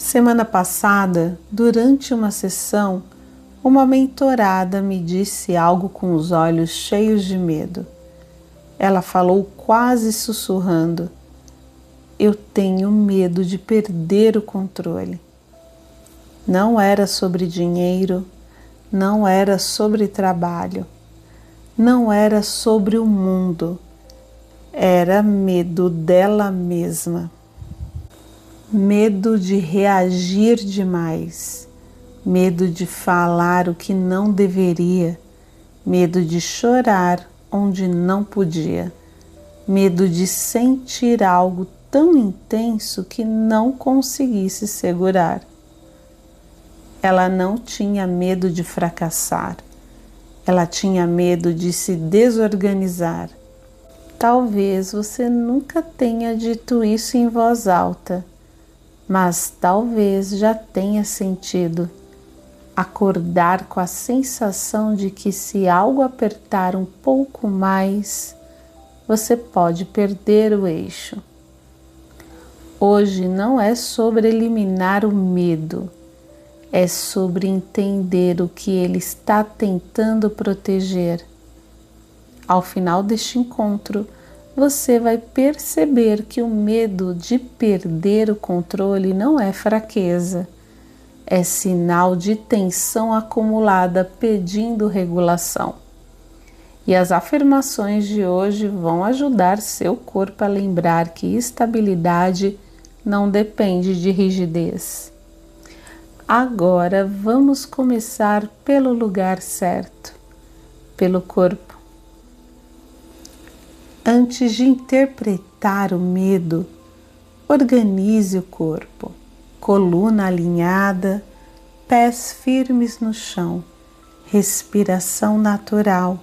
Semana passada, durante uma sessão, uma mentorada me disse algo com os olhos cheios de medo. Ela falou quase sussurrando: "Eu tenho medo de perder o controle." Não era sobre dinheiro, não era sobre trabalho, não era sobre o mundo, era medo dela mesma. Medo de reagir demais, medo de falar o que não deveria, medo de chorar onde não podia, medo de sentir algo tão intenso que não conseguisse segurar. Ela não tinha medo de fracassar, ela tinha medo de se desorganizar. Talvez você nunca tenha dito isso em voz alta, mas talvez já tenha sentido acordar com a sensação de que se algo apertar um pouco mais, você pode perder o eixo. Hoje não é sobre eliminar o medo, é sobre entender o que ele está tentando proteger. Ao final deste encontro, você vai perceber que o medo de perder o controle não é fraqueza, é sinal de tensão acumulada pedindo regulação. E as afirmações de hoje vão ajudar seu corpo a lembrar que estabilidade não depende de rigidez. Agora vamos começar pelo lugar certo, pelo corpo. Antes de interpretar o medo, organize o corpo, coluna alinhada, pés firmes no chão, respiração natural.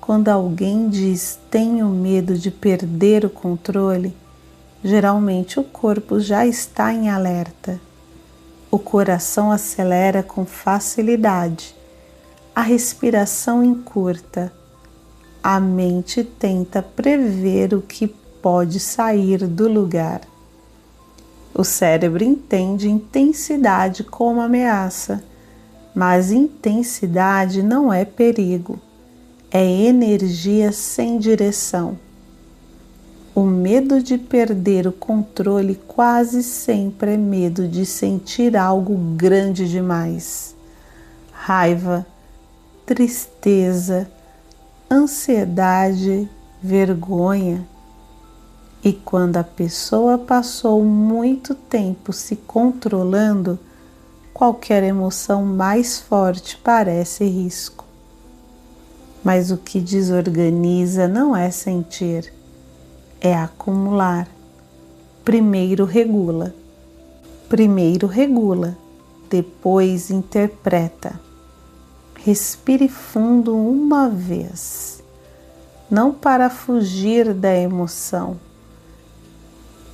Quando alguém diz tenho medo de perder o controle, geralmente o corpo já está em alerta. O coração acelera com facilidade, a respiração encurta. A mente tenta prever o que pode sair do lugar. O cérebro entende intensidade como ameaça, mas intensidade não é perigo, é energia sem direção. O medo de perder o controle quase sempre é medo de sentir algo grande demais. Raiva, tristeza, ansiedade, vergonha. E quando a pessoa passou muito tempo se controlando, qualquer emoção mais forte parece risco. Mas o que desorganiza não é sentir, é acumular. Primeiro regula, depois interpreta. Respire fundo uma vez, não para fugir da emoção,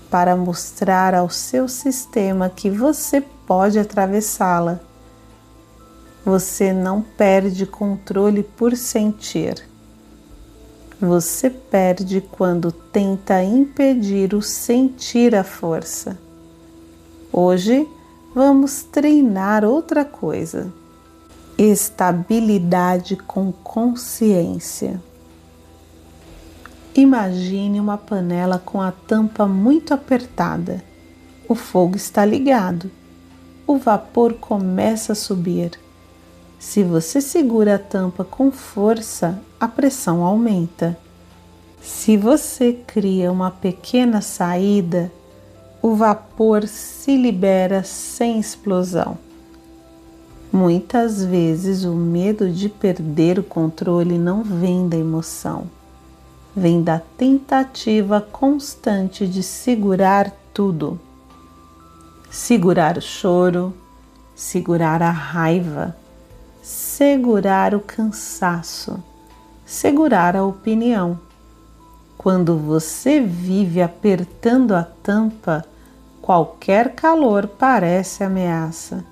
para mostrar ao seu sistema que você pode atravessá-la. Você não perde controle por sentir. Você perde quando tenta impedir o sentir à força. Hoje vamos treinar outra coisa. Estabilidade com consciência. Imagine uma panela com a tampa muito apertada. O fogo está ligado. O vapor começa a subir. Se você segura a tampa com força, a pressão aumenta. Se você cria uma pequena saída, o vapor se libera sem explosão. Muitas vezes o medo de perder o controle não vem da emoção, vem da tentativa constante de segurar tudo. Segurar o choro, segurar a raiva, segurar o cansaço, segurar a opinião. Quando você vive apertando a tampa, qualquer calor parece ameaça.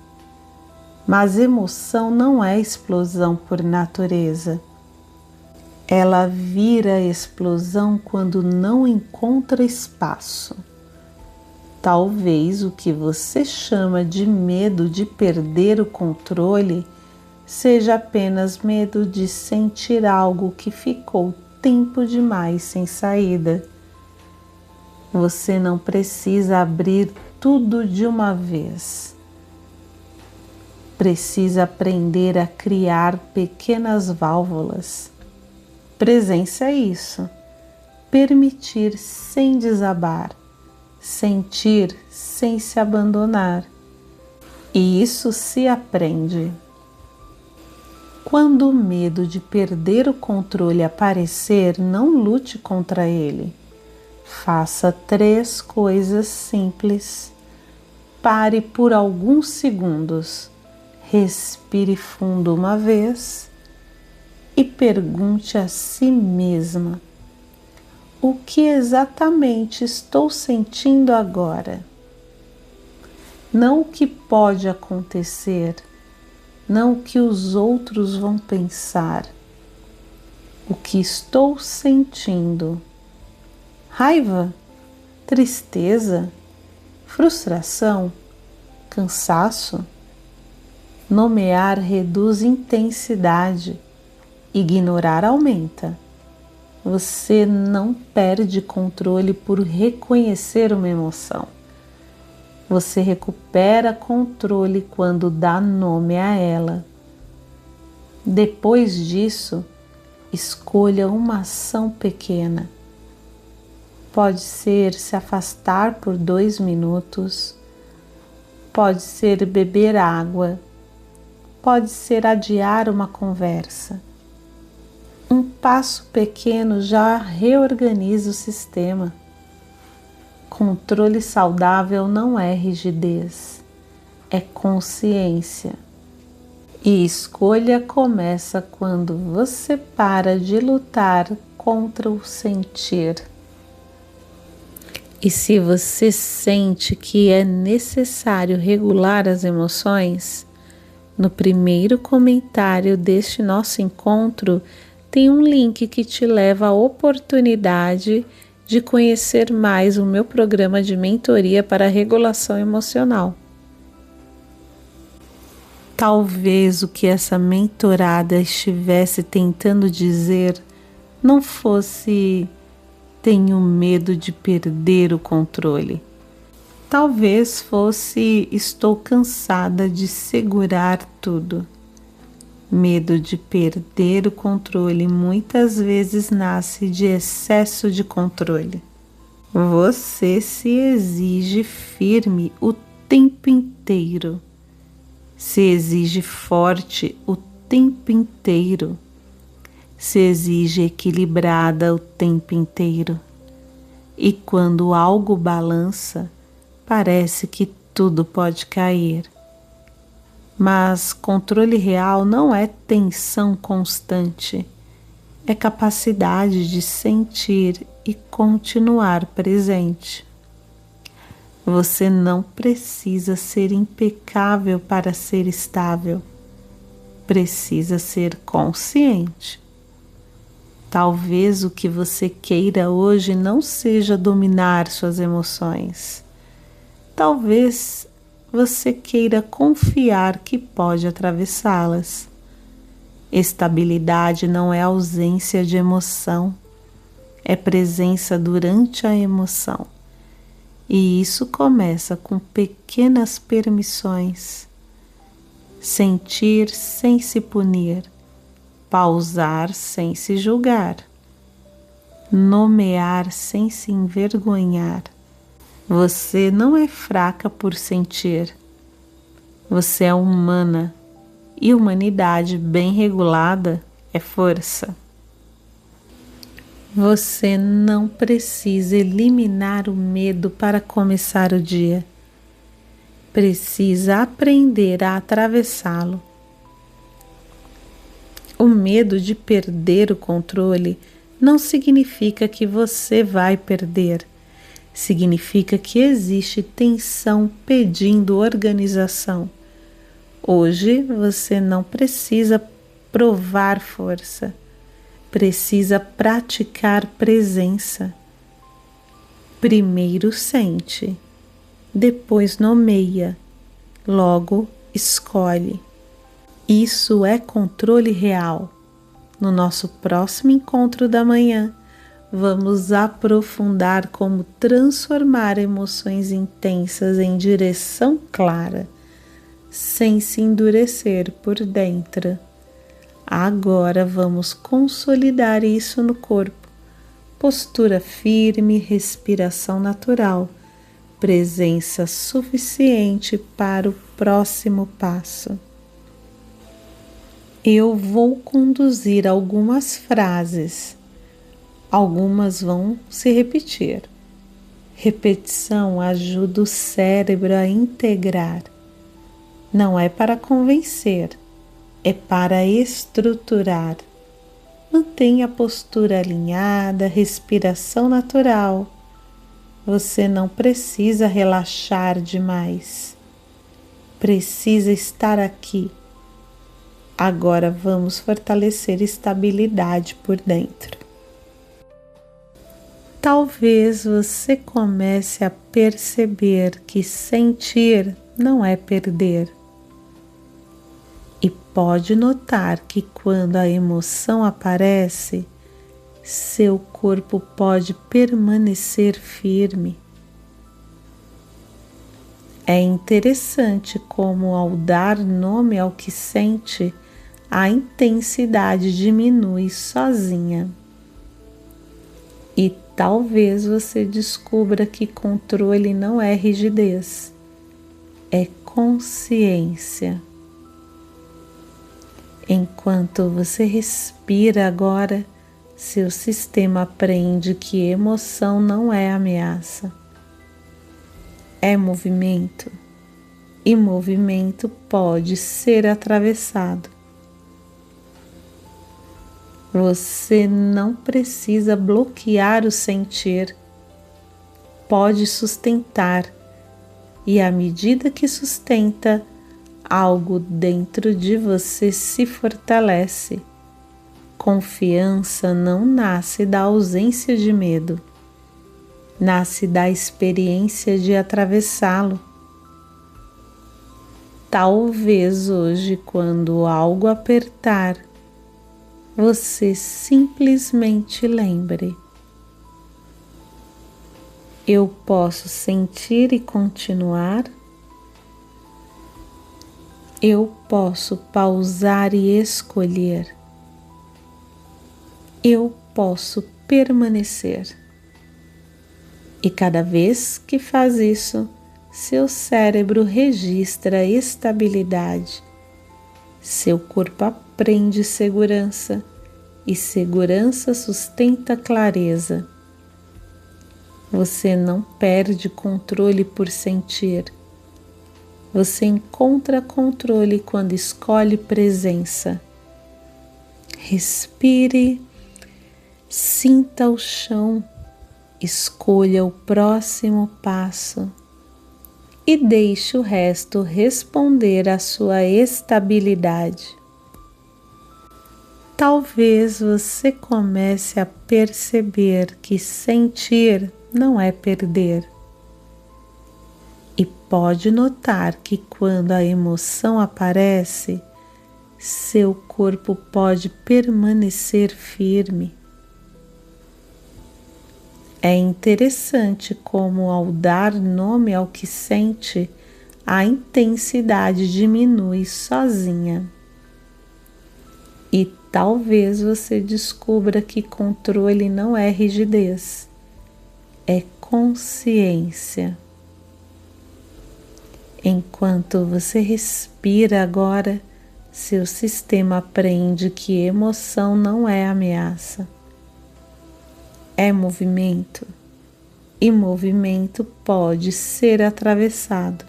Mas emoção não é explosão por natureza. Ela vira explosão quando não encontra espaço. Talvez o que você chama de medo de perder o controle seja apenas medo de sentir algo que ficou tempo demais sem saída. Você não precisa abrir tudo de uma vez. Precisa aprender a criar pequenas válvulas. Presença é isso. Permitir sem desabar. Sentir sem se abandonar. E isso se aprende. Quando o medo de perder o controle aparecer, não lute contra ele. Faça 3 coisas simples. Pare por alguns segundos. Respire fundo uma vez e pergunte a si mesma: o que exatamente estou sentindo agora? Não o que pode acontecer, não o que os outros vão pensar. O que estou sentindo? Raiva? Tristeza? Frustração? Cansaço? Nomear reduz intensidade, ignorar aumenta. Você não perde controle por reconhecer uma emoção. Você recupera controle quando dá nome a ela. Depois disso, escolha uma ação pequena. Pode ser se afastar por 2 minutos, pode ser beber água, pode ser adiar uma conversa. Um passo pequeno já reorganiza o sistema. Controle saudável não é rigidez, é consciência. E escolha começa quando você para de lutar contra o sentir. E se você sente que é necessário regular as emoções, no primeiro comentário deste nosso encontro tem um link que te leva à oportunidade de conhecer mais o meu programa de mentoria para regulação emocional. Talvez o que essa mentorada estivesse tentando dizer não fosse tenho medo de perder o controle. Talvez fosse estou cansada de segurar tudo. Medo de perder o controle muitas vezes nasce de excesso de controle. Você se exige firme o tempo inteiro. Se exige forte o tempo inteiro. Se exige equilibrada o tempo inteiro. E quando algo balança, parece que tudo pode cair. Mas controle real não é tensão constante, é capacidade de sentir e continuar presente. Você não precisa ser impecável para ser estável, precisa ser consciente. Talvez o que você queira hoje não seja dominar suas emoções. Talvez você queira confiar que pode atravessá-las. Estabilidade não é ausência de emoção, é presença durante a emoção. E isso começa com pequenas permissões. Sentir sem se punir, pausar sem se julgar, nomear sem se envergonhar. Você não é fraca por sentir. Você é humana e humanidade bem regulada é força. Você não precisa eliminar o medo para começar o dia. Precisa aprender a atravessá-lo. O medo de perder o controle não significa que você vai perder. Significa que existe tensão pedindo organização. Hoje você não precisa provar força, precisa praticar presença. Primeiro sente, depois nomeia, logo escolhe. Isso é controle real. No nosso próximo encontro da manhã, vamos aprofundar como transformar emoções intensas em direção clara, sem se endurecer por dentro. Agora vamos consolidar isso no corpo. Postura firme, respiração natural, presença suficiente para o próximo passo. Eu vou conduzir algumas frases. Algumas vão se repetir. Repetição ajuda o cérebro a integrar. Não é para convencer, é para estruturar. Mantenha a postura alinhada, respiração natural. Você não precisa relaxar demais. Precisa estar aqui. Agora vamos fortalecer estabilidade por dentro. Talvez você comece a perceber que sentir não é perder. E pode notar que quando a emoção aparece, seu corpo pode permanecer firme. É interessante como, ao dar nome ao que sente, a intensidade diminui sozinha. E talvez você descubra que controle não é rigidez, é consciência. Enquanto você respira agora, seu sistema aprende que emoção não é ameaça, é movimento, e movimento pode ser atravessado. Você não precisa bloquear o sentir, pode sustentar, e à medida que sustenta, algo dentro de você se fortalece. Confiança não nasce da ausência de medo, nasce da experiência de atravessá-lo. Talvez hoje, quando algo apertar, você simplesmente lembre: eu posso sentir e continuar. Eu posso pausar e escolher. Eu posso permanecer. E cada vez que faz isso, seu cérebro registra estabilidade. Seu corpo aprende segurança e segurança sustenta clareza. Você não perde controle por sentir. Você encontra controle quando escolhe presença. Respire, sinta o chão, escolha o próximo passo e deixe o resto responder à sua estabilidade. Talvez você comece a perceber que sentir não é perder. E pode notar que quando a emoção aparece, seu corpo pode permanecer firme. É interessante como, ao dar nome ao que sente, a intensidade diminui sozinha. E talvez você descubra que controle não é rigidez, é consciência. Enquanto você respira agora, seu sistema aprende que emoção não é ameaça, é movimento, e movimento pode ser atravessado.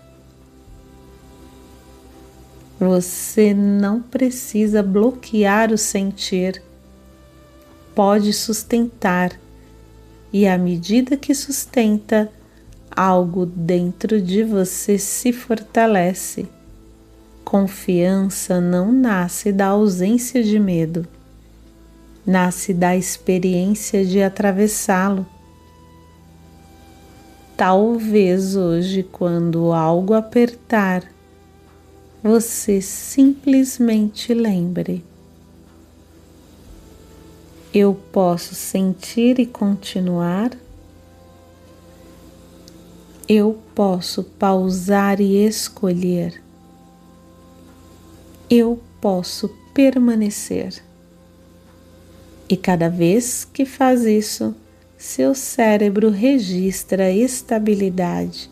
Você não precisa bloquear o sentir, pode sustentar, e à medida que sustenta, algo dentro de você se fortalece. Confiança não nasce da ausência de medo, nasce da experiência de atravessá-lo. talvez hoje, quando algo apertar, você simplesmente lembre: eu posso sentir e continuar. Eu posso pausar e escolher. Eu posso permanecer. E cada vez que faz isso, seu cérebro registra estabilidade.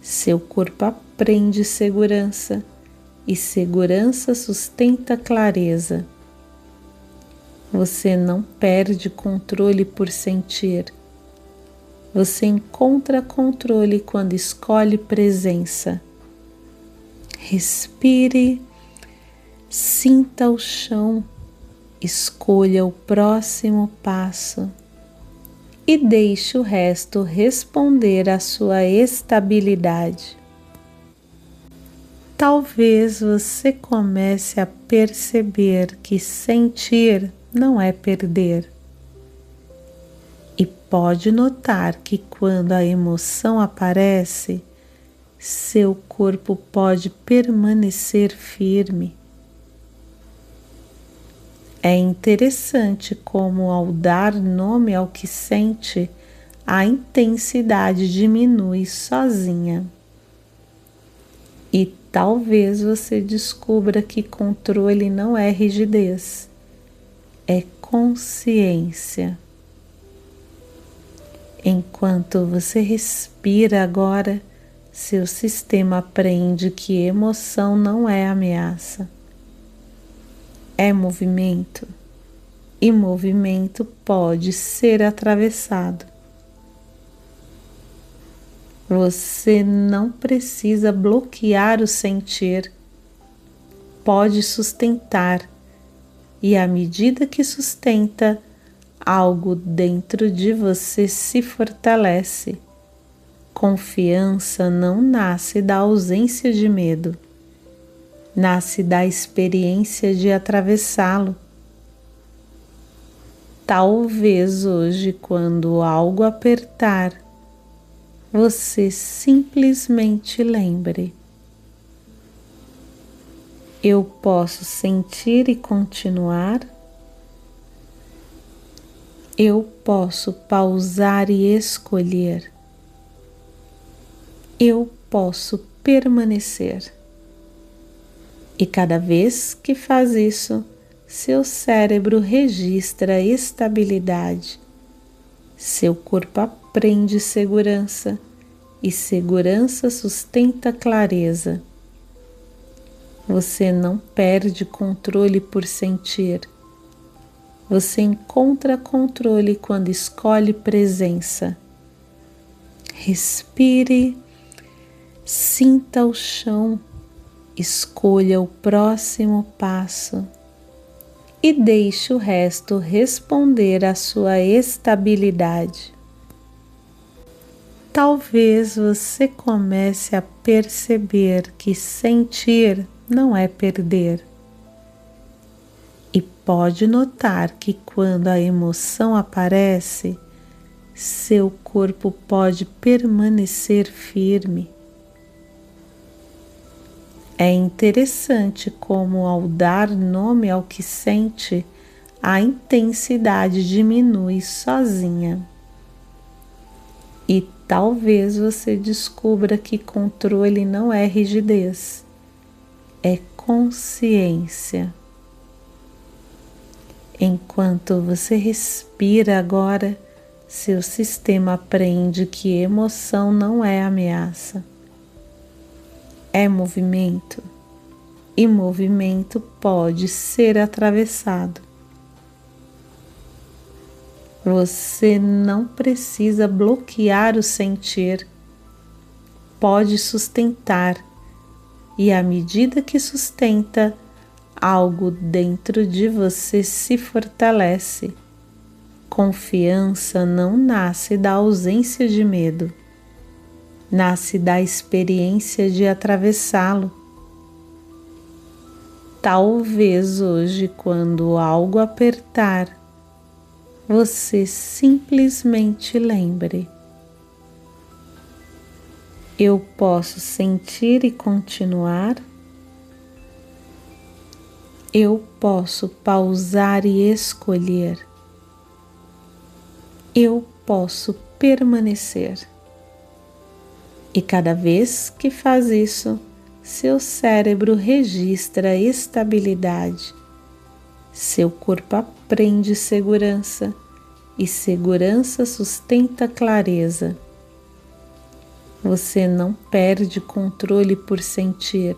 Seu corpo aprende segurança e segurança sustenta clareza. Você não perde controle por sentir. Você encontra controle quando escolhe presença. Respire, sinta o chão, escolha o próximo passo e deixe o resto responder à sua estabilidade. Talvez você comece a perceber que sentir não é perder. E pode notar que quando a emoção aparece, seu corpo pode permanecer firme. É interessante como, ao dar nome ao que sente, a intensidade diminui sozinha. E talvez você descubra que controle não é rigidez, é consciência. Enquanto você respira agora, seu sistema aprende que emoção não é ameaça. É movimento, e movimento pode ser atravessado. Você não precisa bloquear o sentir, pode sustentar, e à medida que sustenta, algo dentro de você se fortalece. Confiança não nasce da ausência de medo, nasce da experiência de atravessá-lo. Talvez hoje, quando algo apertar, você simplesmente lembre: eu posso sentir e continuar. Eu posso pausar e escolher. Eu posso permanecer. E cada vez que faz isso, seu cérebro registra estabilidade. Seu corpo aprende segurança e segurança sustenta clareza. Você não perde controle por sentir. Você encontra controle quando escolhe presença. Respire, sinta o chão, escolha o próximo passo e deixe o resto responder à sua estabilidade. Talvez você comece a perceber que sentir não é perder. E pode notar que quando a emoção aparece, seu corpo pode permanecer firme. É interessante como, ao dar nome ao que sente, a intensidade diminui sozinha. E talvez você descubra que controle não é rigidez, é consciência. Enquanto você respira agora, seu sistema aprende que emoção não é ameaça. É movimento, e movimento pode ser atravessado. Você não precisa bloquear o sentir, pode sustentar, e à medida que sustenta, algo dentro de você se fortalece. Confiança não nasce da ausência de medo, nasce da experiência de atravessá-lo. Talvez hoje, quando algo apertar, você simplesmente lembre: Eu posso sentir e continuar. Eu posso pausar e escolher. Eu posso permanecer. E cada vez que faz isso, seu cérebro registra estabilidade. Seu corpo aprende segurança e segurança sustenta clareza. Você não perde controle por sentir.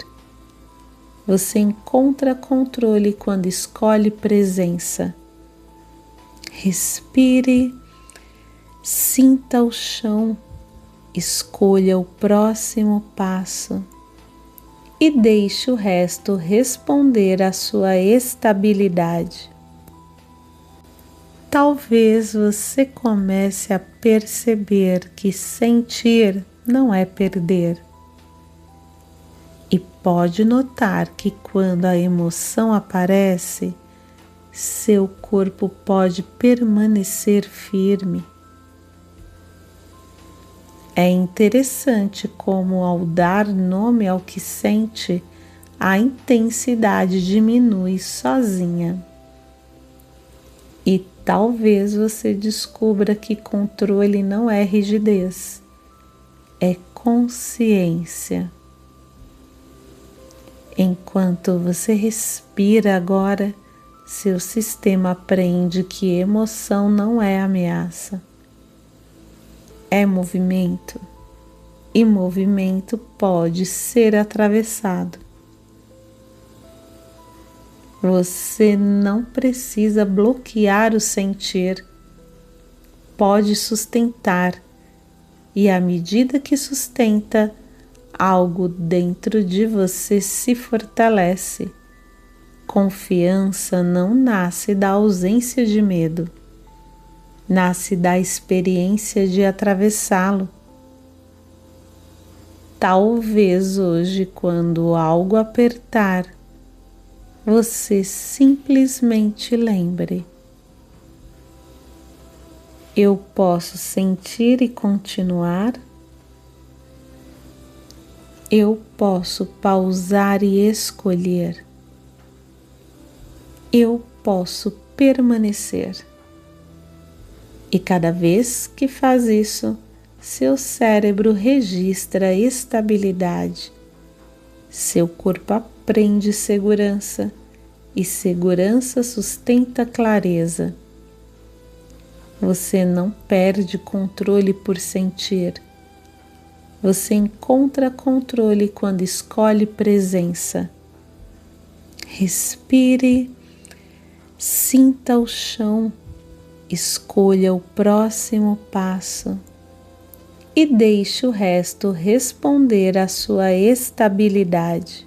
Você encontra controle quando escolhe presença. Respire, sinta o chão, escolha o próximo passo e deixe o resto responder à sua estabilidade. Talvez você comece a perceber que sentir não é perder. E pode notar que quando a emoção aparece, seu corpo pode permanecer firme. É interessante como, ao dar nome ao que sente, a intensidade diminui sozinha. E talvez você descubra que controle não é rigidez, é consciência. Enquanto você respira agora, seu sistema aprende que emoção não é ameaça. É movimento, e movimento pode ser atravessado. Você não precisa bloquear o sentir, pode sustentar, e à medida que sustenta, algo dentro de você se fortalece. Confiança não nasce da ausência de medo. Nasce da experiência de atravessá-lo. Talvez hoje, quando algo apertar, você simplesmente lembre: eu posso sentir e continuar. Eu posso pausar e escolher. Eu posso permanecer. E cada vez que faz isso, seu cérebro registra estabilidade. Seu corpo aprende segurança e segurança sustenta clareza. Você não perde controle por sentir. Você encontra controle quando escolhe presença. Respire, sinta o chão, escolha o próximo passo e deixe o resto responder à sua estabilidade.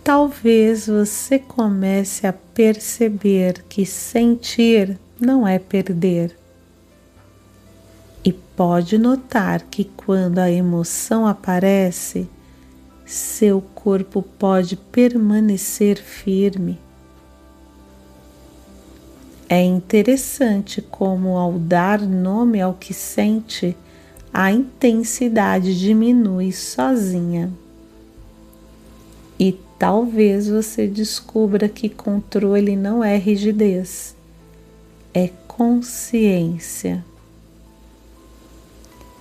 Talvez você comece a perceber que sentir não é perder. E pode notar que quando a emoção aparece, seu corpo pode permanecer firme. É interessante como, ao dar nome ao que sente, a intensidade diminui sozinha. E talvez você descubra que controle não é rigidez, é consciência.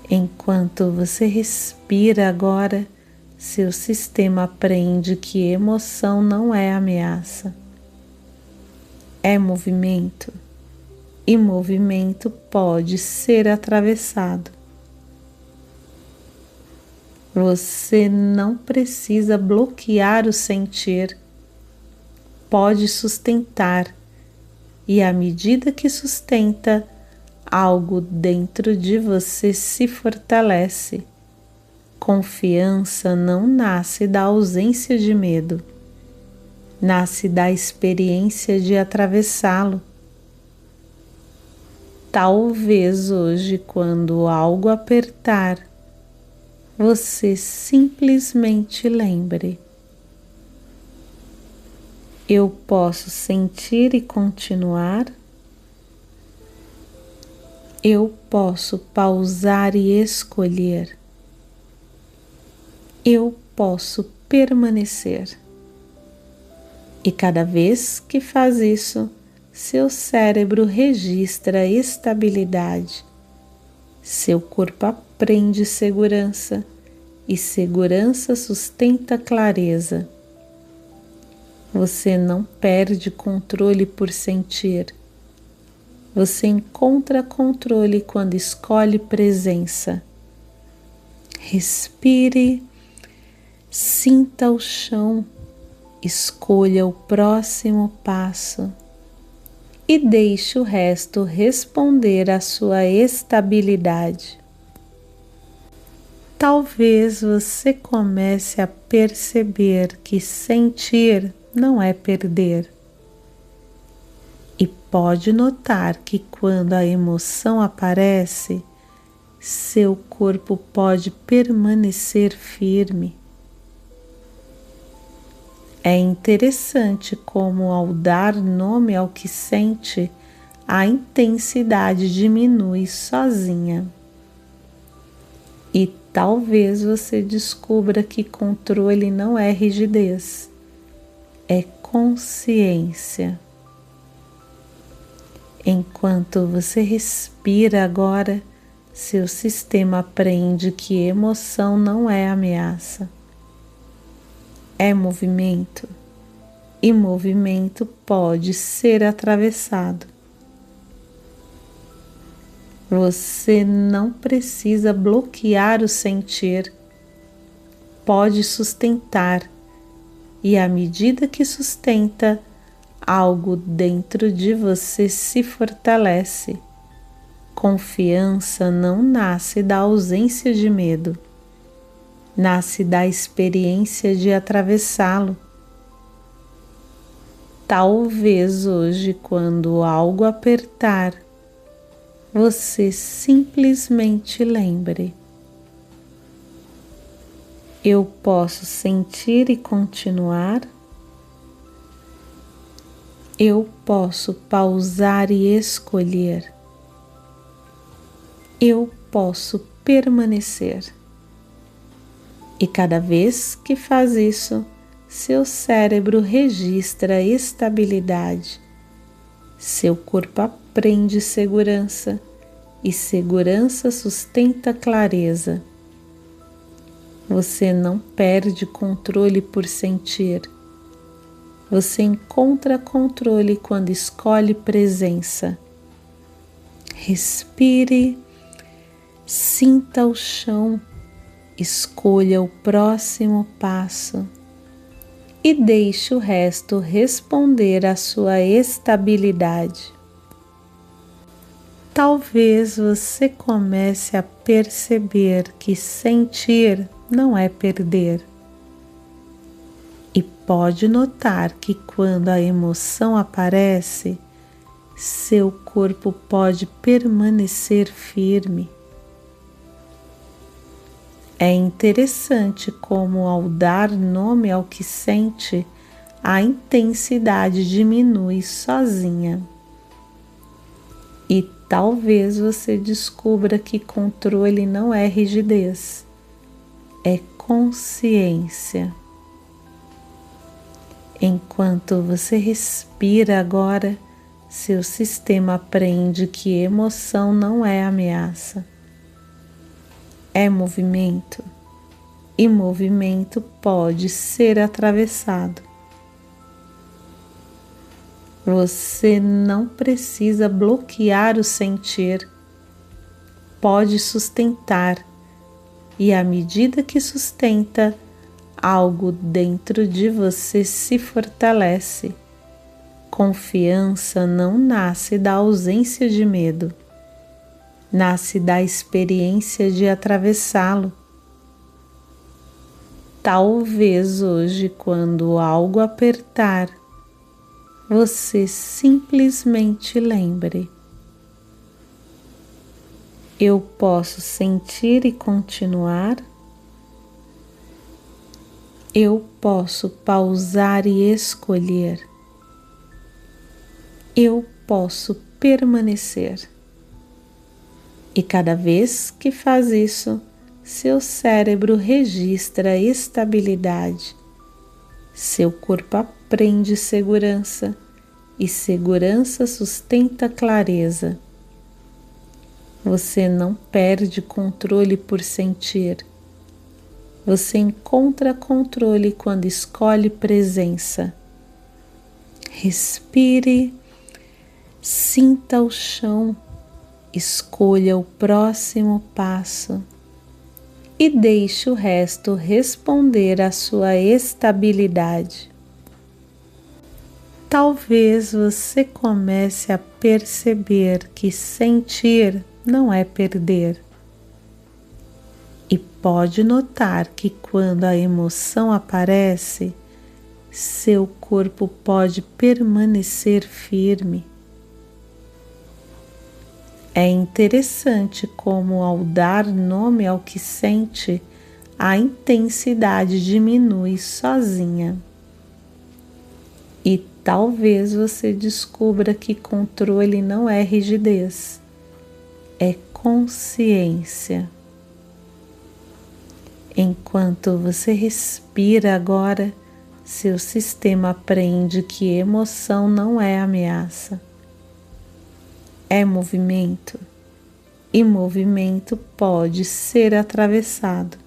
Enquanto você respira agora, seu sistema aprende que emoção não é ameaça. É movimento, e movimento pode ser atravessado. Você não precisa bloquear o sentir, pode sustentar, e à medida que sustenta, algo dentro de você se fortalece. Confiança não nasce da ausência de medo. Nasce da experiência de atravessá-lo. Talvez hoje, quando algo apertar, você simplesmente lembre: eu posso sentir e continuar. Eu posso pausar e escolher. Eu posso permanecer. E cada vez que faz isso, seu cérebro registra estabilidade, seu corpo aprende segurança e segurança sustenta clareza. Você não perde controle por sentir. Você encontra controle quando escolhe presença. Respire, sinta o chão, escolha o próximo passo e deixe o resto responder à sua estabilidade. Talvez você comece a perceber que sentir não é perder. E pode notar que quando a emoção aparece, seu corpo pode permanecer firme. É interessante como, ao dar nome ao que sente, a intensidade diminui sozinha. E talvez você descubra que controle não é rigidez, é consciência. Enquanto você respira agora, seu sistema aprende que emoção não é ameaça. É movimento, e movimento pode ser atravessado. Você não precisa bloquear o sentir, pode sustentar, e à medida que sustenta, algo dentro de você se fortalece. Confiança não nasce da ausência de medo. Nasce da experiência de atravessá-lo. Talvez hoje, quando algo apertar, você simplesmente lembre: eu posso sentir e continuar. Eu posso pausar e escolher. Eu posso permanecer. E cada vez que faz isso, seu cérebro registra estabilidade, seu corpo aprende segurança e segurança sustenta clareza. Você não perde controle por sentir. Você encontra controle quando escolhe presença. Respire, sinta o chão. Escolha o próximo passo e deixe o resto responder à sua estabilidade. Talvez você comece a perceber que sentir não é perder. E pode notar que quando a emoção aparece, seu corpo pode permanecer firme. É interessante como, ao dar nome ao que sente, a intensidade diminui sozinha. E talvez você descubra que controle não é rigidez, é consciência. Enquanto você respira agora, seu sistema aprende que emoção não é ameaça. É movimento, e movimento pode ser atravessado. Você não precisa bloquear o sentir, pode sustentar, e à medida que sustenta, algo dentro de você se fortalece. Confiança não nasce da ausência de medo. Nasce da experiência de atravessá-lo. Talvez hoje, quando algo apertar, você simplesmente lembre: eu posso sentir e continuar. Eu posso pausar e escolher. Eu posso permanecer. E cada vez que faz isso, seu cérebro registra estabilidade, seu corpo aprende segurança e segurança sustenta clareza. Você não perde controle por sentir. Você encontra controle quando escolhe presença. Respire, sinta o chão, escolha o próximo passo e deixe o resto responder à sua estabilidade. Talvez você comece a perceber que sentir não é perder. E pode notar que quando a emoção aparece, seu corpo pode permanecer firme. É interessante como, ao dar nome ao que sente, a intensidade diminui sozinha. E talvez você descubra que controle não é rigidez, é consciência. Enquanto você respira agora, seu sistema aprende que emoção não é ameaça. É movimento, e movimento pode ser atravessado.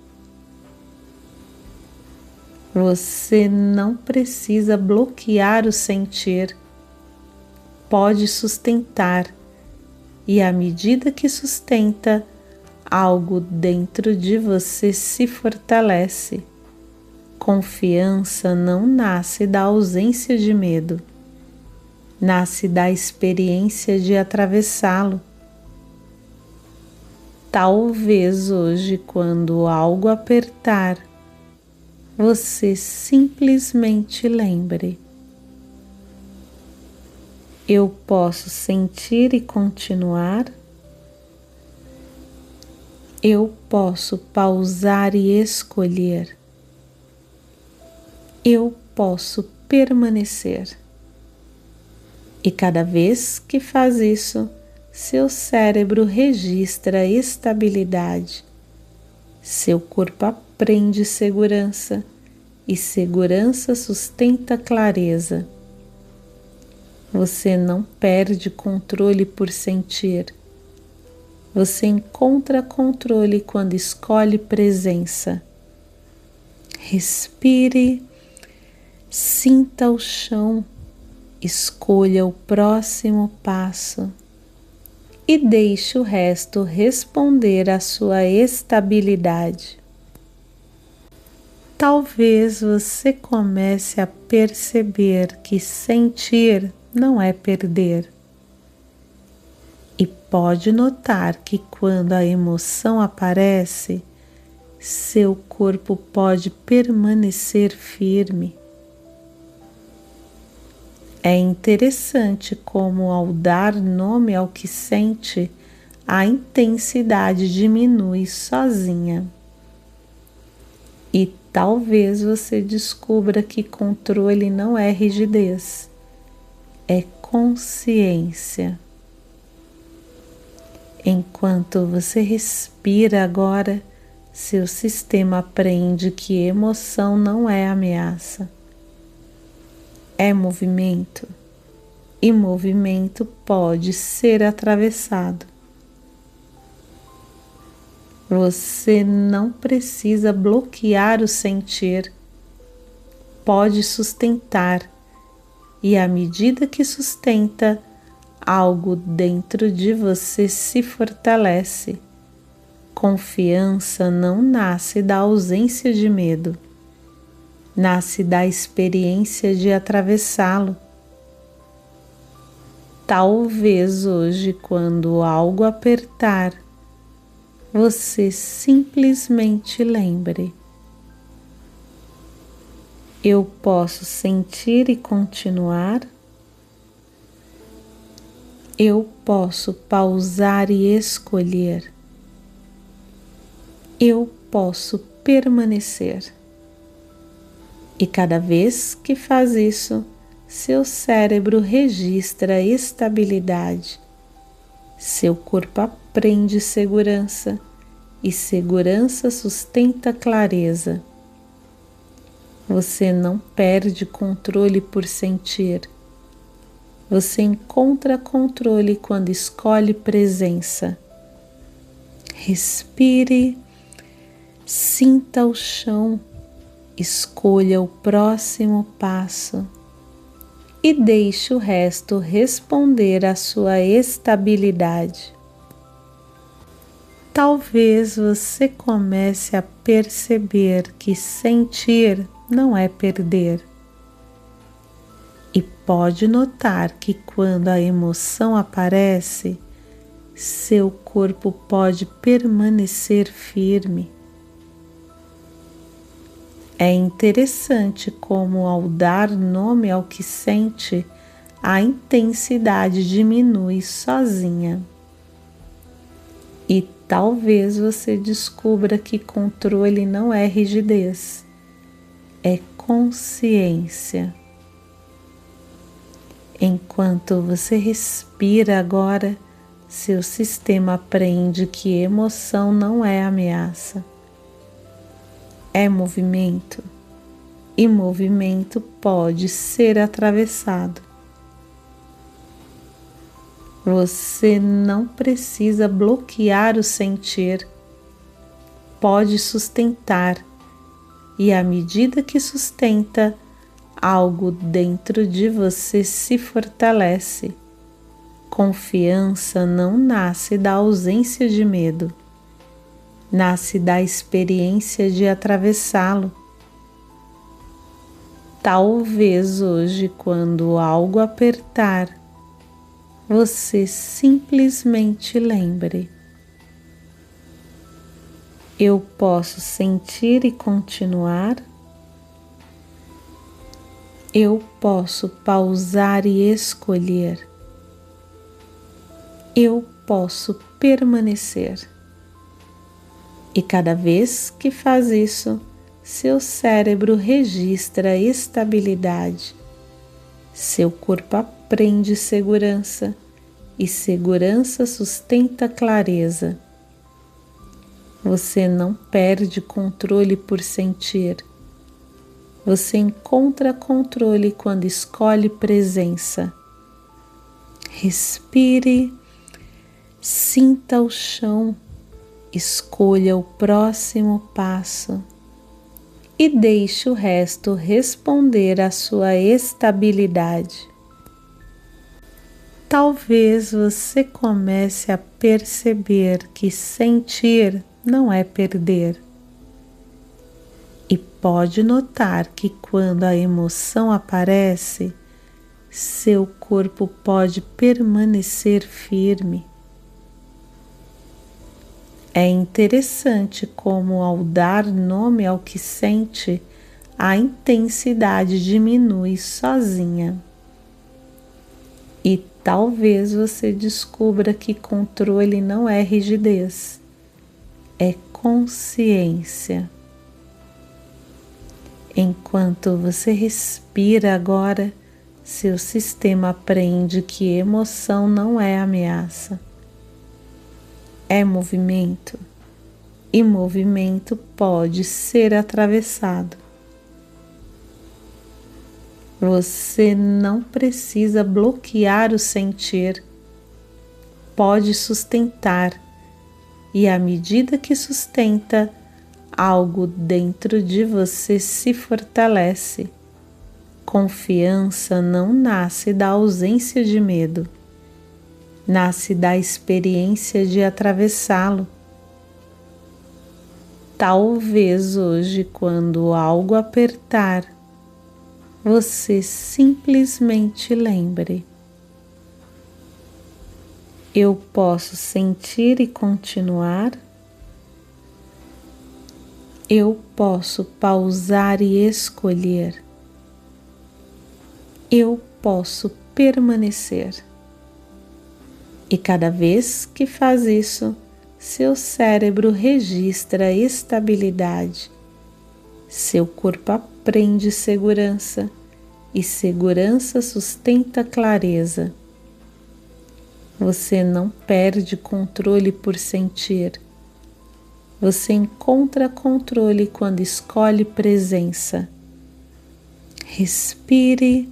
Você não precisa bloquear o sentir, pode sustentar, e à medida que sustenta, algo dentro de você se fortalece. Confiança não nasce da ausência de medo. Nasce da experiência de atravessá-lo. Talvez hoje, quando algo apertar, você simplesmente lembre: eu posso sentir e continuar. Eu posso pausar e escolher. Eu posso permanecer. E cada vez que faz isso, seu cérebro registra estabilidade, seu corpo aprende segurança e segurança sustenta clareza. Você não perde controle por sentir. Você encontra controle quando escolhe presença. Respire, sinta o chão. Escolha o próximo passo e deixe o resto responder à sua estabilidade. Talvez você comece a perceber que sentir não é perder. E pode notar que quando a emoção aparece, seu corpo pode permanecer firme. É interessante como, ao dar nome ao que sente, a intensidade diminui sozinha. E talvez você descubra que controle não é rigidez, é consciência. Enquanto você respira agora, seu sistema aprende que emoção não é ameaça. É movimento, e movimento pode ser atravessado. Você não precisa bloquear o sentir, pode sustentar, e à medida que sustenta, algo dentro de você se fortalece. Confiança não nasce da ausência de medo. Nasce da experiência de atravessá-lo. Talvez hoje, quando algo apertar, você simplesmente lembre: eu posso sentir e continuar. Eu posso pausar e escolher. Eu posso permanecer. E cada vez que faz isso, seu cérebro registra estabilidade, seu corpo aprende segurança e segurança sustenta clareza. Você não perde controle por sentir. Você encontra controle quando escolhe presença. Respire, sinta o chão, escolha o próximo passo e deixe o resto responder à sua estabilidade. Talvez você comece a perceber que sentir não é perder. E pode notar que quando a emoção aparece, seu corpo pode permanecer firme. É interessante como, ao dar nome ao que sente, a intensidade diminui sozinha. E talvez você descubra que controle não é rigidez, é consciência. Enquanto você respira agora, seu sistema aprende que emoção não é ameaça. É movimento, e movimento pode ser atravessado. Você não precisa bloquear o sentir, pode sustentar, e à medida que sustenta, algo dentro de você se fortalece. Confiança não nasce da ausência de medo, nasce da experiência de atravessá-lo. Talvez hoje, quando algo apertar, você simplesmente lembre: eu posso sentir e continuar. Eu posso pausar e escolher. Eu posso permanecer. E cada vez que faz isso, seu cérebro registra estabilidade. Seu corpo aprende segurança e segurança sustenta clareza. Você não perde controle por sentir. Você encontra controle quando escolhe presença. Respire, sinta o chão, escolha o próximo passo e deixe o resto responder à sua estabilidade. Talvez você comece a perceber que sentir não é perder. E pode notar que quando a emoção aparece, seu corpo pode permanecer firme. É interessante como, ao dar nome ao que sente, a intensidade diminui sozinha. E talvez você descubra que controle não é rigidez, é consciência. Enquanto você respira agora, seu sistema aprende que emoção não é ameaça. É movimento, e movimento pode ser atravessado. Você não precisa bloquear o sentir, pode sustentar, e à medida que sustenta, algo dentro de você se fortalece. Confiança não nasce da ausência de medo, nasce da experiência de atravessá-lo. Talvez hoje, quando algo apertar, você simplesmente lembre: eu posso sentir e continuar. Eu posso pausar e escolher. Eu posso permanecer. E cada vez que faz isso, seu cérebro registra estabilidade. Seu corpo aprende segurança e segurança sustenta clareza. Você não perde controle por sentir. Você encontra controle quando escolhe presença. Respire,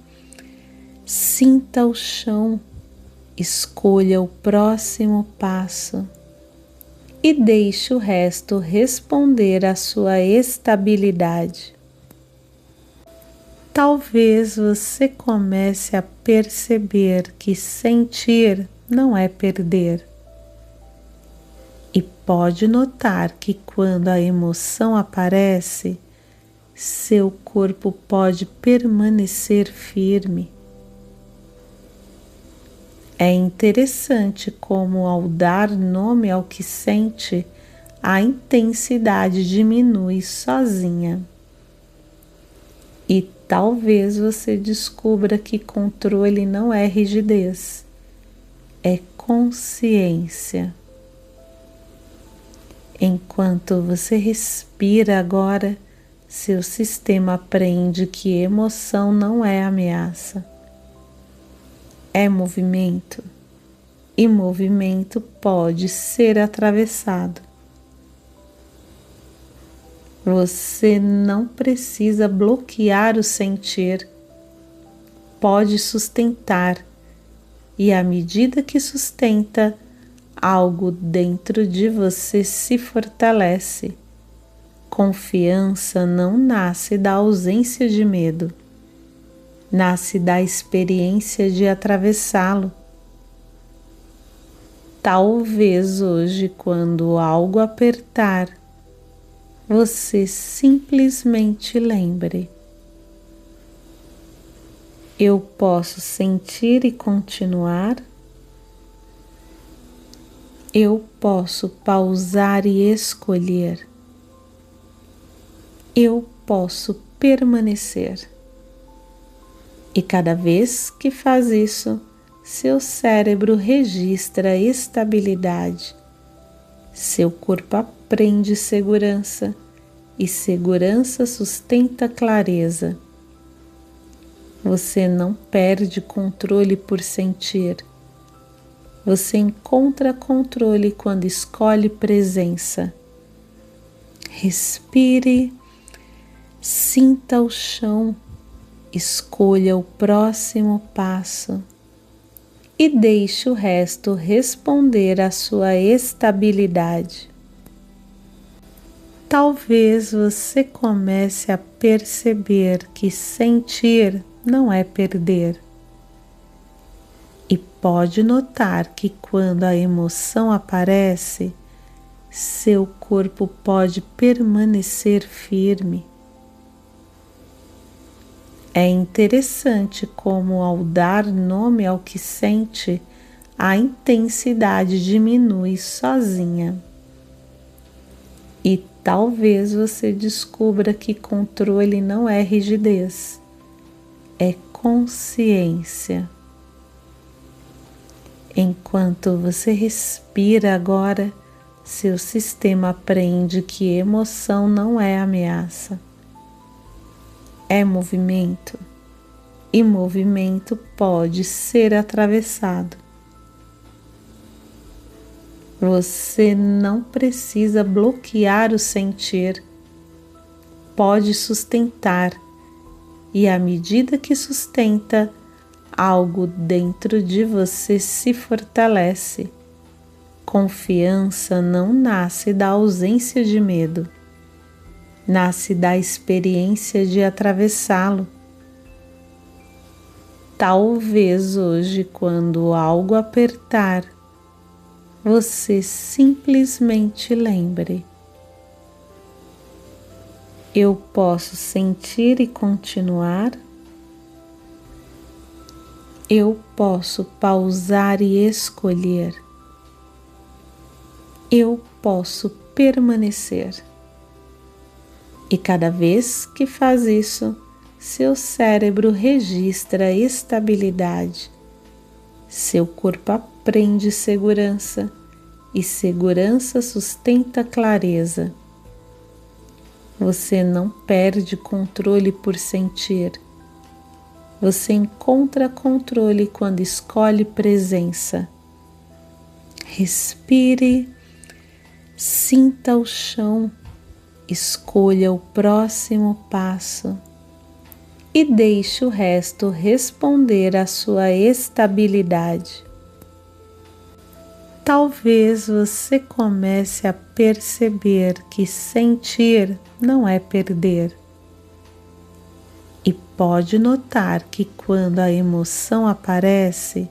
sinta o chão, escolha o próximo passo e deixe o resto responder à sua estabilidade. Talvez você comece a perceber que sentir não é perder. E pode notar que quando a emoção aparece, seu corpo pode permanecer firme. É interessante como, ao dar nome ao que sente, a intensidade diminui sozinha. E talvez você descubra que controle não é rigidez, é consciência. Enquanto você respira agora, seu sistema aprende que emoção não é ameaça, é movimento, e movimento pode ser atravessado. Você não precisa bloquear o sentir, pode sustentar, e à medida que sustenta, algo dentro de você se fortalece. Confiança não nasce da ausência de medo, nasce da experiência de atravessá-lo. Talvez hoje, quando algo apertar, você simplesmente lembre: eu posso sentir e continuar. Eu posso pausar e escolher. Eu posso permanecer. E cada vez que faz isso, seu cérebro registra estabilidade. Seu corpo aprende segurança e segurança sustenta clareza. Você não perde controle por sentir. Você encontra controle quando escolhe presença. Respire, sinta o chão, escolha o próximo passo e deixe o resto responder à sua estabilidade. Talvez você comece a perceber que sentir não é perder. E pode notar que quando a emoção aparece, seu corpo pode permanecer firme. É interessante como, ao dar nome ao que sente, a intensidade diminui sozinha. E talvez você descubra que controle não é rigidez, é consciência. Enquanto você respira agora, seu sistema aprende que emoção não é ameaça, é movimento, e movimento pode ser atravessado. Você não precisa bloquear o sentir, pode sustentar, e à medida que sustenta, algo dentro de você se fortalece. Confiança não nasce da ausência de medo, nasce da experiência de atravessá-lo. Talvez hoje, quando algo apertar, você simplesmente lembre: eu posso sentir e continuar. Eu posso pausar e escolher. Eu posso permanecer. E cada vez que faz isso, seu cérebro registra estabilidade. Seu corpo aprende segurança e segurança sustenta clareza. Você não perde controle por sentir. Você encontra controle quando escolhe presença. Respire, Sinta o chão, escolha o próximo passo e deixe o resto responder à sua estabilidade. Talvez você comece a perceber que sentir não é perder. E pode notar que quando a emoção aparece,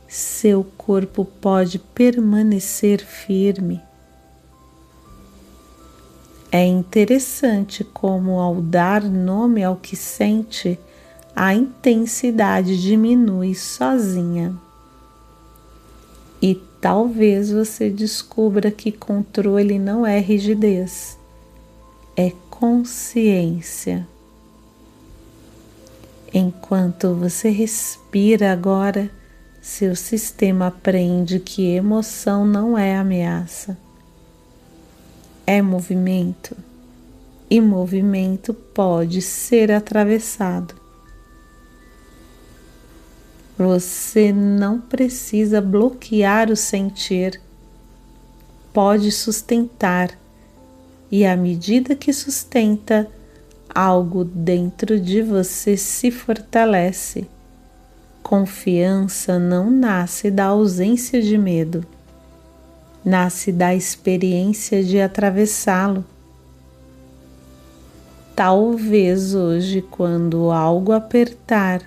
seu corpo pode permanecer firme. É interessante como, ao dar nome ao que sente, a intensidade diminui sozinha. E talvez você descubra que controle não é rigidez, é consciência. Enquanto você respira agora, seu sistema aprende que emoção não é ameaça. É movimento, e movimento pode ser atravessado. Você não precisa bloquear o sentir, pode sustentar, e à medida que sustenta, algo dentro de você se fortalece. Confiança não nasce da ausência de medo, nasce da experiência de atravessá-lo. Talvez hoje, quando algo apertar,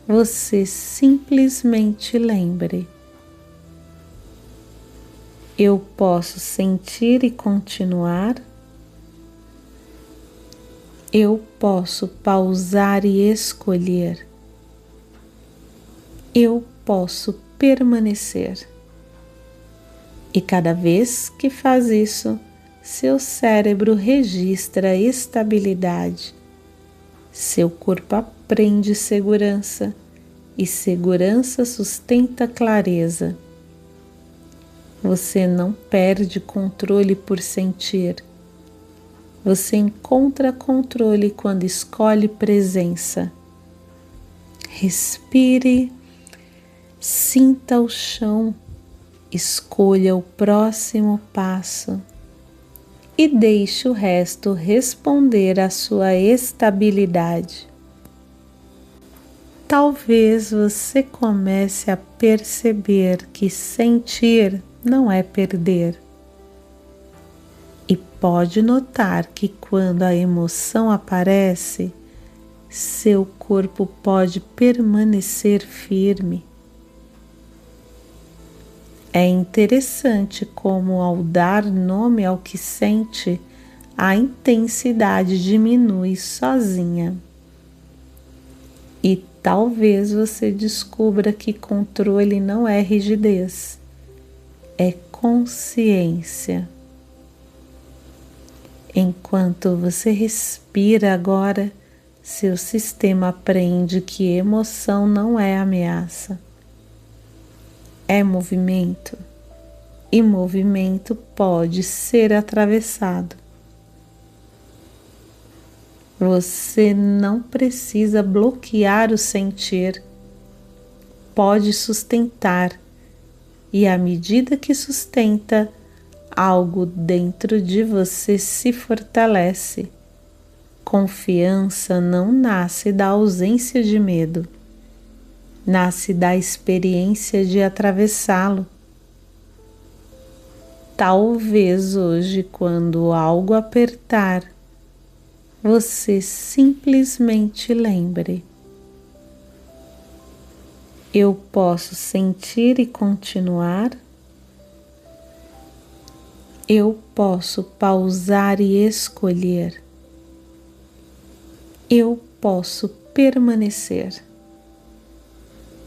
você simplesmente lembre: eu posso sentir e continuar. Eu posso pausar e escolher. Eu posso permanecer. E cada vez que faz isso, seu cérebro registra estabilidade. Seu corpo aprende segurança e segurança sustenta clareza. Você não perde controle por sentir. Você encontra controle quando escolhe presença. Respire, sinta o chão, escolha o próximo passo e deixe o resto responder à sua estabilidade. Talvez você comece a perceber que sentir não é perder. E pode notar que quando a emoção aparece, seu corpo pode permanecer firme. É interessante como, ao dar nome ao que sente, a intensidade diminui sozinha. E talvez você descubra que controle não é rigidez, é consciência. Enquanto você respira agora, seu sistema aprende que emoção não é ameaça. É movimento, e movimento pode ser atravessado. Você não precisa bloquear o sentir, pode sustentar, e à medida que sustenta, algo dentro de você se fortalece. Confiança não nasce da ausência de medo, nasce da experiência de atravessá-lo. Talvez hoje, quando algo apertar, você simplesmente lembre: eu posso sentir e continuar. Eu posso pausar e escolher. Eu posso permanecer.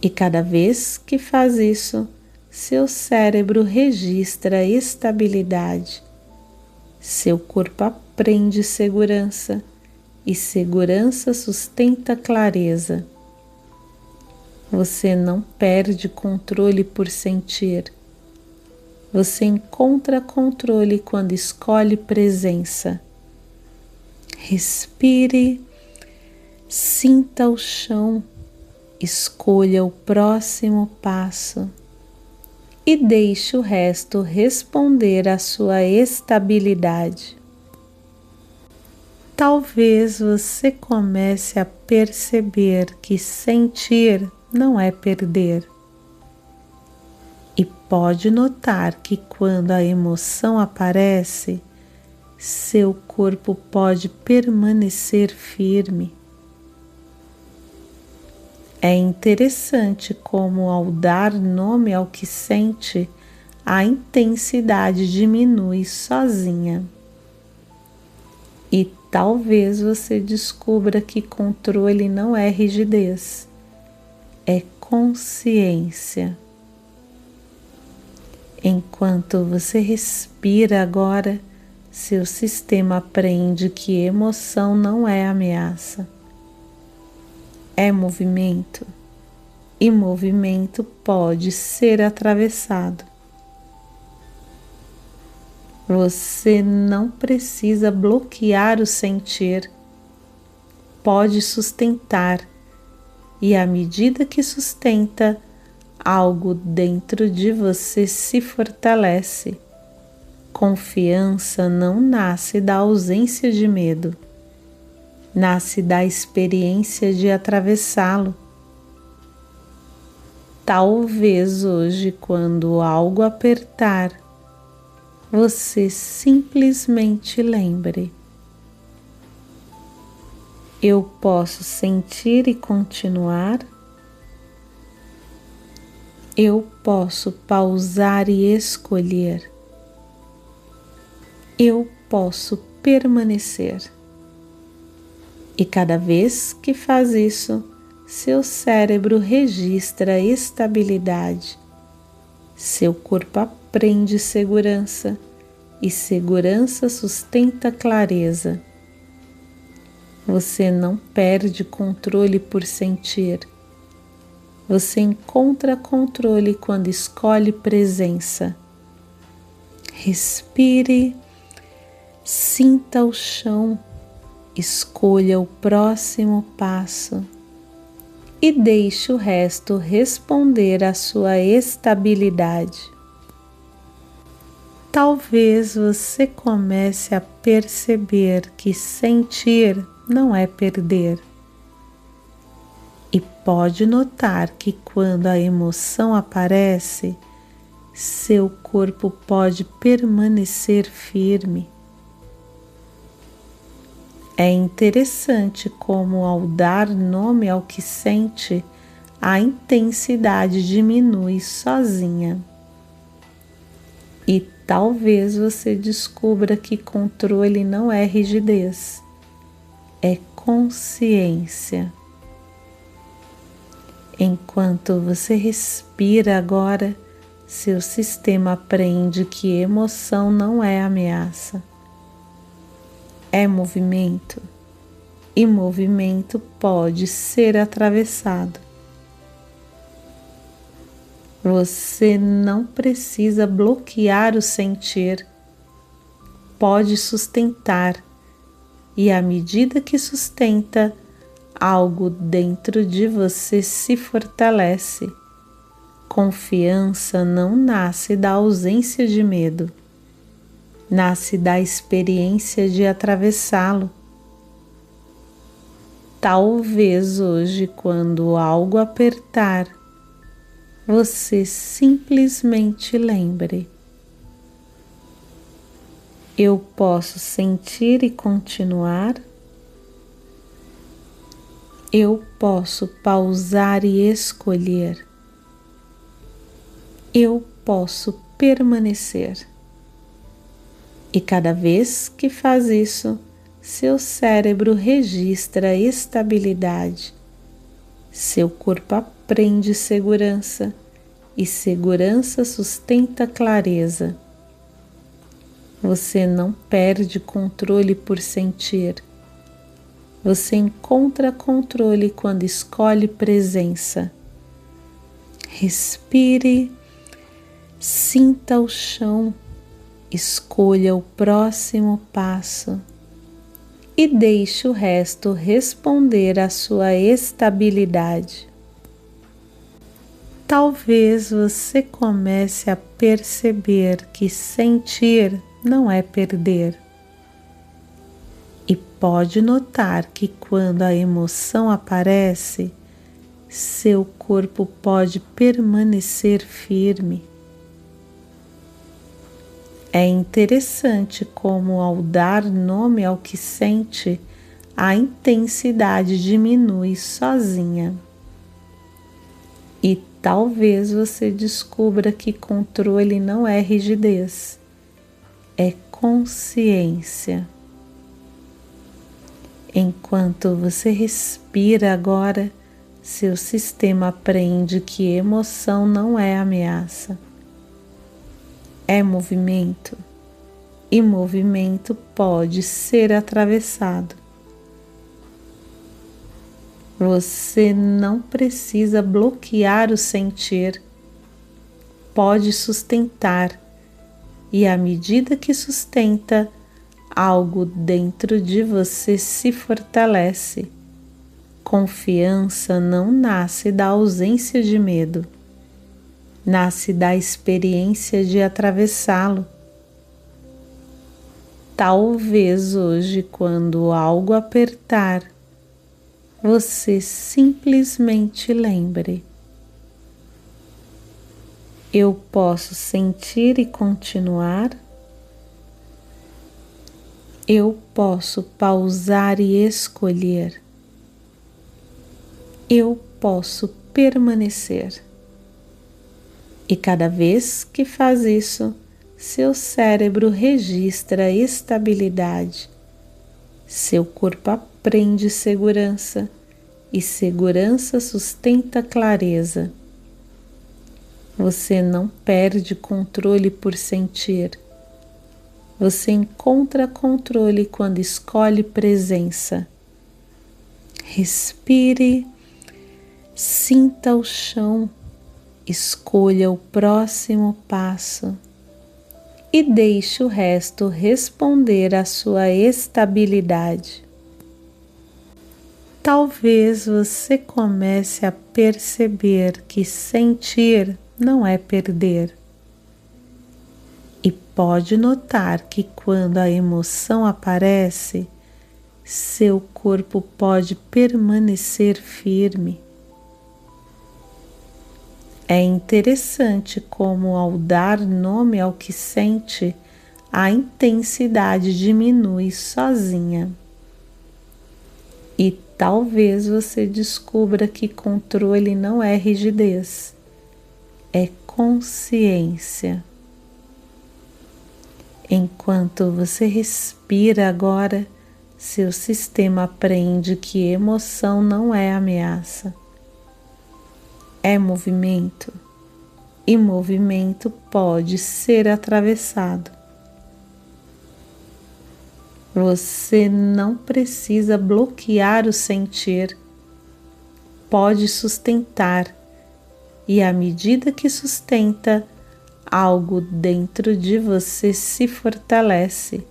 E cada vez que faz isso, seu cérebro registra estabilidade. Seu corpo aprende segurança e segurança sustenta clareza. Você não perde controle por sentir. Você encontra controle quando escolhe presença. Respire, sinta o chão, escolha o próximo passo e deixe o resto responder à sua estabilidade. Talvez você comece a perceber que sentir não é perder. E pode notar que quando a emoção aparece, seu corpo pode permanecer firme. É interessante como, ao dar nome ao que sente, a intensidade diminui sozinha. E talvez você descubra que controle não é rigidez, é consciência. Enquanto você respira agora, seu sistema aprende que emoção não é ameaça. É movimento, e movimento pode ser atravessado. Você não precisa bloquear o sentir, pode sustentar, e à medida que sustenta, algo dentro de você se fortalece. Confiança não nasce da ausência de medo. Nasce da experiência de atravessá-lo. Talvez hoje, quando algo apertar, você simplesmente lembre: eu posso sentir e continuar. Eu posso pausar e escolher. Eu posso permanecer. E cada vez que faz isso, seu cérebro registra estabilidade. Seu corpo aprende segurança e segurança sustenta clareza. Você não perde controle por sentir. Você encontra controle quando escolhe presença. Respire, sinta o chão. Escolha o próximo passo e deixe o resto responder à sua estabilidade. Talvez você comece a perceber que sentir não é perder. E pode notar que quando a emoção aparece, seu corpo pode permanecer firme. É interessante como, ao dar nome ao que sente, a intensidade diminui sozinha. E talvez você descubra que controle não é rigidez, é consciência. Enquanto você respira agora, seu sistema aprende que emoção não é ameaça. É movimento, e movimento pode ser atravessado. Você não precisa bloquear o sentir, pode sustentar, e à medida que sustenta, algo dentro de você se fortalece. Confiança não nasce da ausência de medo. Nasce da experiência de atravessá-lo. Talvez hoje, quando algo apertar, você simplesmente lembre: eu posso sentir e continuar. Eu posso pausar e escolher. Eu posso permanecer. E cada vez que faz isso, seu cérebro registra estabilidade. Seu corpo aprende segurança e segurança sustenta clareza. Você não perde controle por sentir. Você encontra controle quando escolhe presença. Respire, sinta o chão. Escolha o próximo passo e deixe o resto responder à sua estabilidade. Talvez você comece a perceber que sentir não é perder. E pode notar que quando a emoção aparece, seu corpo pode permanecer firme. É interessante como, ao dar nome ao que sente, a intensidade diminui sozinha. E talvez você descubra que controle não é rigidez, é consciência. Enquanto você respira agora, seu sistema aprende que emoção não é ameaça, é movimento, e movimento pode ser atravessado. Você não precisa bloquear o sentir, pode sustentar, e à medida que sustenta, algo dentro de você se fortalece. Confiança não nasce da ausência de medo, nasce da experiência de atravessá-lo. Talvez hoje, quando algo apertar, você simplesmente lembre: eu posso sentir e continuar, eu posso pausar e escolher, eu posso permanecer. E cada vez que faz isso, seu cérebro registra estabilidade, seu corpo aprende segurança e segurança sustenta clareza. Você não perde controle por sentir. Você encontra controle quando escolhe presença. Respire, sinta o chão, escolha o próximo passo e deixe o resto responder à sua estabilidade. Talvez você comece a perceber que sentir não é perder. E pode notar que quando a emoção aparece, seu corpo pode permanecer firme. É interessante como, ao dar nome ao que sente, a intensidade diminui sozinha. E talvez você descubra que controle não é rigidez, é consciência. Enquanto você respira agora, seu sistema aprende que emoção não é ameaça, é movimento, e movimento pode ser atravessado. Você não precisa bloquear o sentir, pode sustentar, e à medida que sustenta, algo dentro de você se fortalece.